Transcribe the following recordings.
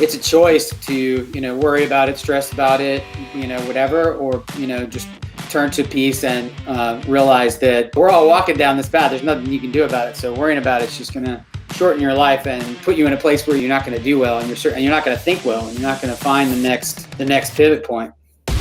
it's a choice to, worry about it, stress about it, whatever, or, just turn to peace and realize that we're all walking down this path. There's nothing you can do about it. So worrying about it's just going to shorten your life and put you in a place where you're not going to do well, and you're not going to think well, and you're not going to find the next pivot point. I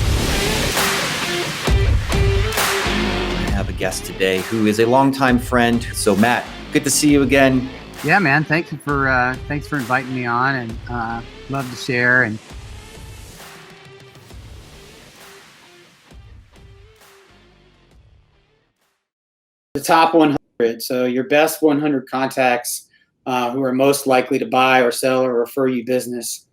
have a guest today who is a longtime friend. So Matt, good to see you again. Yeah, man. Thanks for inviting me on, and love to share. And the top 100. So your best 100 contacts who are most likely to buy or sell or refer you business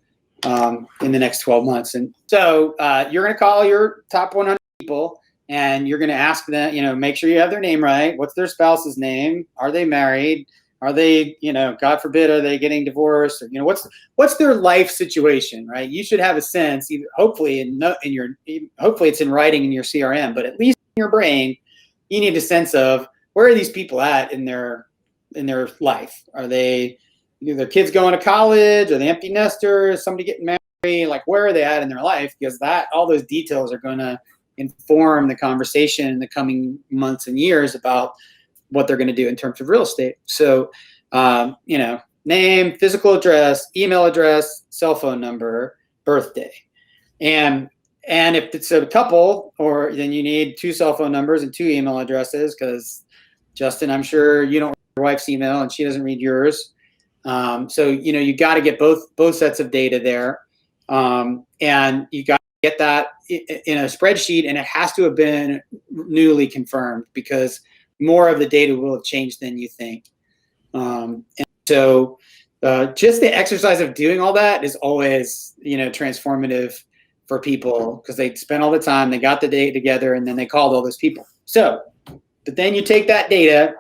in the next 12 months. And so you're going to call your top 100 people, and you're going to ask them, make sure you have their name right. What's their spouse's name? Are they married? Are they, God forbid, are they getting divorced? Or, what's their life situation, right? You should have a sense, hopefully it's in writing in your CRM, but at least in your brain, you need a sense of where are these people at in their life. Are they, their kids going to college? Are they empty nesters? Somebody getting married? Like, where are they at in their life? Because all those details are going to inform the conversation in the coming months and years about what they're going to do in terms of real estate. So, name, physical address, email address, cell phone number, birthday. And if it's a couple, then you need 2 cell phone numbers and 2 email addresses, because Justin, I'm sure you don't read your wife's email and she doesn't read yours. So, you got to get both sets of data there. And you got to get that in a spreadsheet, and it has to have been newly confirmed, because more of the data will have changed than you think. And so just the exercise of doing all that is always, transformative for people, because they spent all the time, they got the data together, and then they called all those people. So, but then you take that data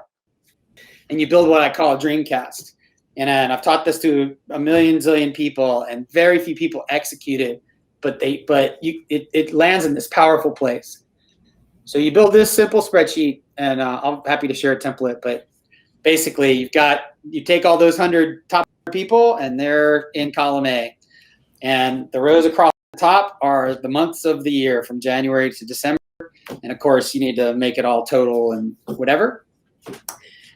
and you build what I call a dreamcast. And I've taught this to a million zillion people, and very few people execute it, but it lands in this powerful place. So you build this simple spreadsheet, and I'm happy to share a template, but basically you take all those 100 top people, and they're in column A, and the rows across the top are the months of the year from January to December. And of course you need to make it all total and whatever.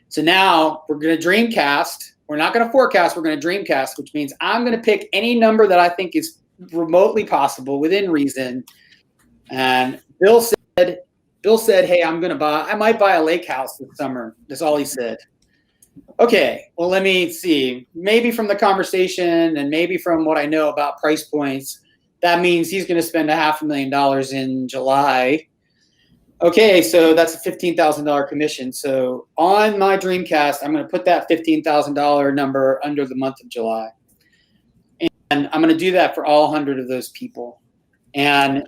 So now we're going to dreamcast. We're not going to forecast. We're going to dreamcast, which means I'm going to pick any number that I think is remotely possible within reason. And Bill said, hey, I might buy a lake house this summer. That's all he said. Okay, well, let me see. Maybe from the conversation and maybe from what I know about price points, that means he's going to spend $500,000 in July. Okay, so that's a $15,000 commission. So on my dreamcast, I'm going to put that $15,000 number under the month of July. And I'm going to do that for all 100 of those people. And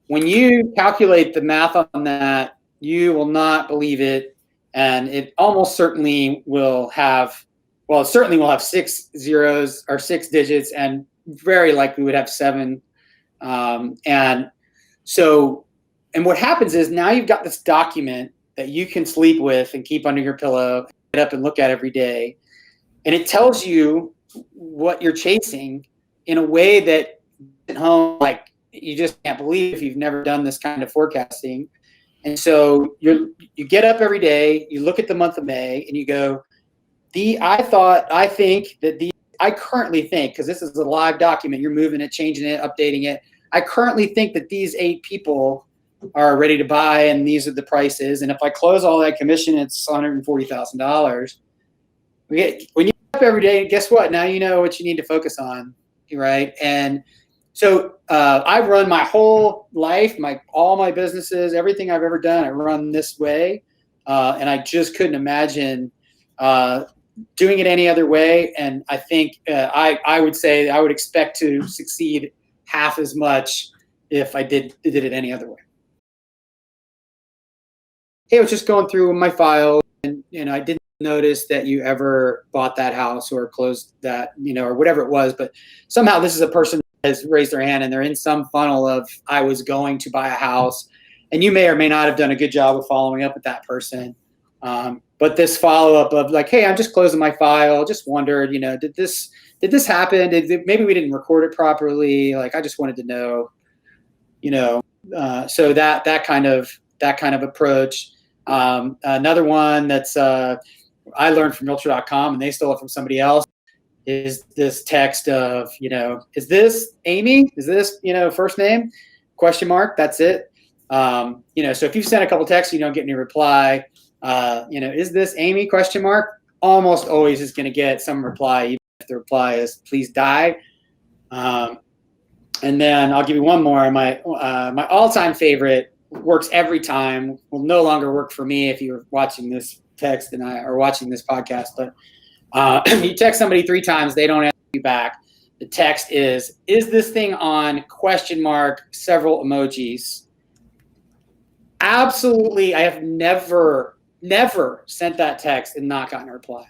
when you calculate the math on that, you will not believe it. And it almost certainly will have, it certainly will have 6 zeros or 6 digits, and very likely would have 7. And what happens is now you've got this document that you can sleep with and keep under your pillow, get up and look at every day. And it tells you what you're chasing in a way that at home, like, you just can't believe if you've never done this kind of forecasting. And so you get up every day, you look at the month of May, and you go, I currently think, because this is a live document, you're moving it, changing it, updating it. I currently think that these 8 people are ready to buy, and these are the prices. And if I close all that commission, it's $140,000. When you get up every day, guess what? Now you know what you need to focus on, right? And so I've run my whole life, all my businesses, everything I've ever done, I run this way. And I just couldn't imagine doing it any other way. And I think I would say I would expect to succeed half as much if I did it any other way. Hey, I was just going through my file, and I didn't notice that you ever bought that house or closed that, or whatever it was. But somehow this is a person that has raised their hand, and they're in some funnel of, I was going to buy a house, and you may or may not have done a good job of following up with that person. But this follow-up of like, hey, I'm just closing my file, just wondered, did this did this happen? Maybe we didn't record it properly. Like, I just wanted to know, so that kind of approach. Another one that's I learned from Realtor.com, and they stole it from somebody else, is this text of, is this Amy? Is this, first name? Question mark. That's it. So if you send a couple texts, you don't get any reply. Is this Amy? Question mark. Almost always is going to get some reply, even if the reply is please die. And then I'll give you one more. My all-time favorite, works every time, will no longer work for me if you're watching this text or watching this podcast. But you text somebody 3 times, they don't answer you back. The text is this thing on? Question mark, several emojis. Absolutely, I have never sent that text and not gotten a reply.